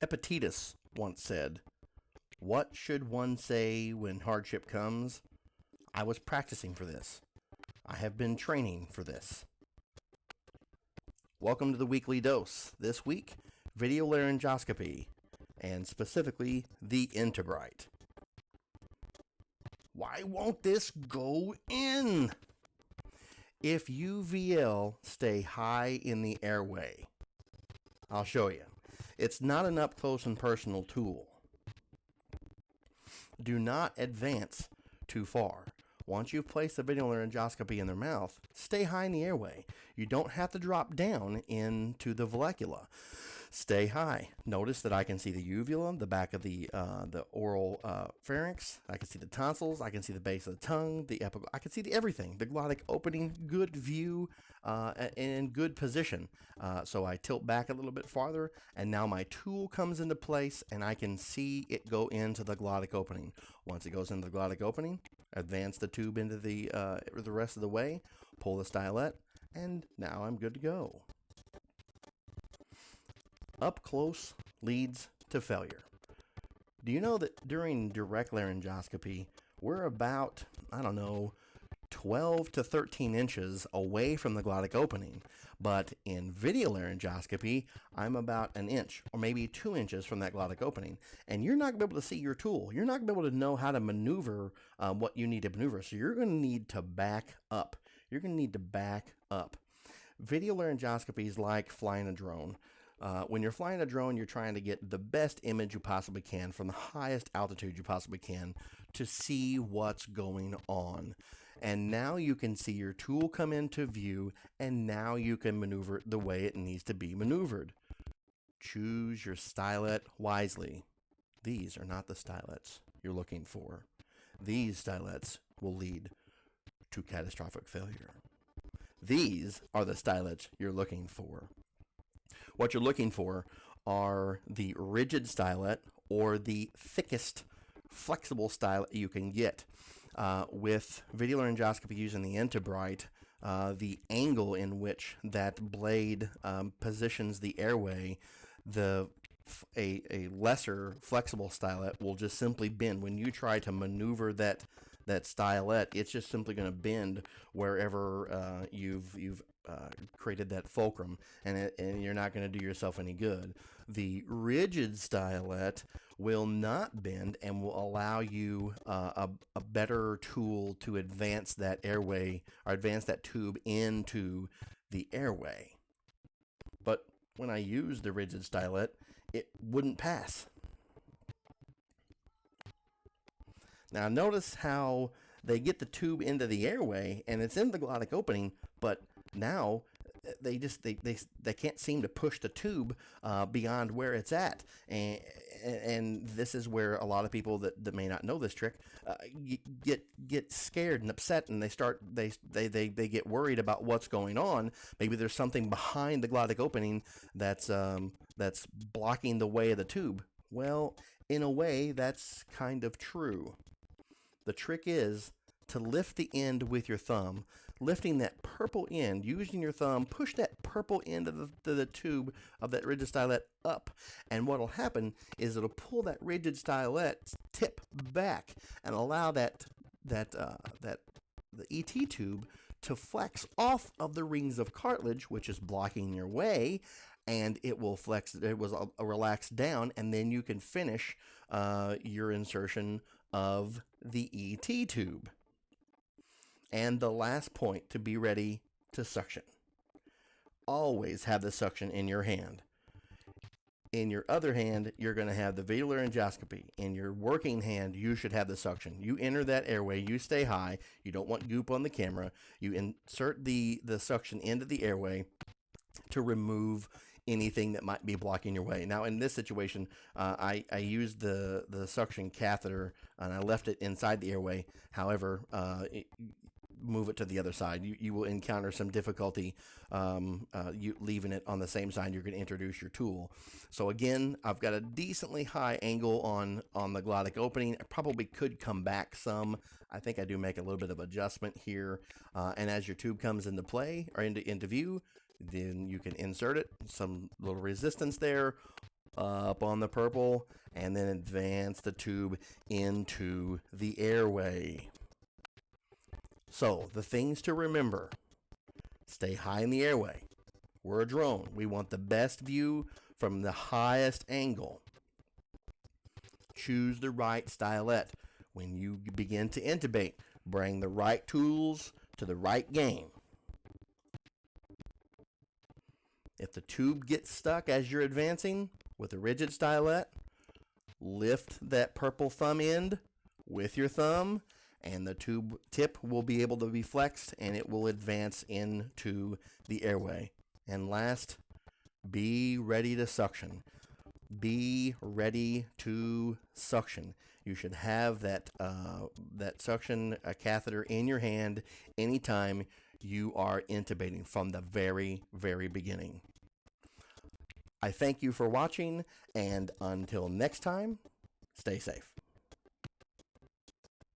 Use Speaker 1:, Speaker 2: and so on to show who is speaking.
Speaker 1: Epictetus once said, "What should one say when hardship comes? I was practicing for this. I have been training for this." Welcome to the weekly dose. This week, video laryngoscopy, and specifically the Intubrite. Why won't this go in? If UVL stay high in the airway, I'll show you. It's not an up close and personal tool. Do not advance too far. Once you've placed the video laryngoscopy in their mouth, stay high in the airway. You don't have to drop down into the vallecula. Stay high. Notice that I can see the uvula, the back of the oral pharynx. I can see the tonsils. I can see the base of the tongue, the epiglottis. I can see everything. The glottic opening, good view, in good position. So I tilt back a little bit farther, and now my tool comes into place, and I can see it go into the glottic opening. Once it goes into the glottic opening, advance the tube into the rest of the way, pull the stylet, and now I'm good to go. Up close leads to failure. Do you know that during direct laryngoscopy, we're about, 12 to 13 inches away from the glottic opening. But in video laryngoscopy, I'm about an inch or maybe 2 inches from that glottic opening. And you're not going to be able to see your tool. You're not going to be able to know how to maneuver what you need to maneuver. So you're going to need to back up. You're going to need to back up. Video laryngoscopy is like flying a drone. When you're flying a drone, you're trying to get the best image you possibly can from the highest altitude you possibly can to see what's going on. And now you can see your tool come into view, and now you can maneuver it the way it needs to be maneuvered. Choose your stylet wisely. These are not the stylets you're looking for. These stylets will lead to catastrophic failure. These are the stylets you're looking for. What you're looking for are the rigid stylet or the thickest flexible stylet you can get. With video laryngoscopy using the Intubrite, the angle in which that blade positions the airway, a lesser flexible stylet will just simply bend. When you try to maneuver that stylet, it's just simply going to bend wherever you've created that fulcrum, and you're not going to do yourself any good. The rigid stylet will not bend and will allow you a better tool to advance that airway or advance that tube into the airway. But when I used the rigid stylet, it wouldn't pass. Now notice how they get the tube into the airway and it's in the glottic opening, but now they can't seem to push the tube beyond where it's at, and this is where a lot of people that may not know this trick get scared and upset, and they get worried about what's going on. Maybe there's something behind the glottic opening that's blocking the way of the tube. Well, in a way, that's kind of true. The trick is to lift the end with your thumb, lifting that purple end, using your thumb, push that purple end of the tube of that rigid stylet up. And what will happen is it'll pull that rigid stylet tip back and allow the ET tube to flex off of the rings of cartilage, which is blocking your way, and it will flex, it will relax down, and then you can finish your insertion of the ET tube. And the last point, to be ready to suction. Always have the suction in your hand. In your other hand, you're going to have the video laryngoscopy. In your working hand, you should have the suction. You enter that airway, you stay high, you don't want goop on the camera, you insert the suction into the airway to remove anything that might be blocking your way. Now in this situation, I used the suction catheter and I left it inside the airway. However, move it to the other side. You will encounter some difficulty you leaving it on the same side you're going to introduce your tool. So again, I've got a decently high angle on the glottic opening. I probably could come back some. I think I do make a little bit of adjustment here. And as your tube comes into play or into view, then you can insert it, some little resistance there, up on the purple, and then advance the tube into the airway. So, the things to remember: stay high in the airway. We're a drone. We want the best view from the highest angle. Choose the right stylet. When you begin to intubate, bring the right tools to the right game. If the tube gets stuck as you're advancing with a rigid stylet, lift that purple thumb end with your thumb, and the tube tip will be able to be flexed, and it will advance into the airway. And last, be ready to suction. Be ready to suction. You should have that suction catheter in your hand anytime you are intubating from the very, very beginning. I thank you for watching, and until next time, stay safe.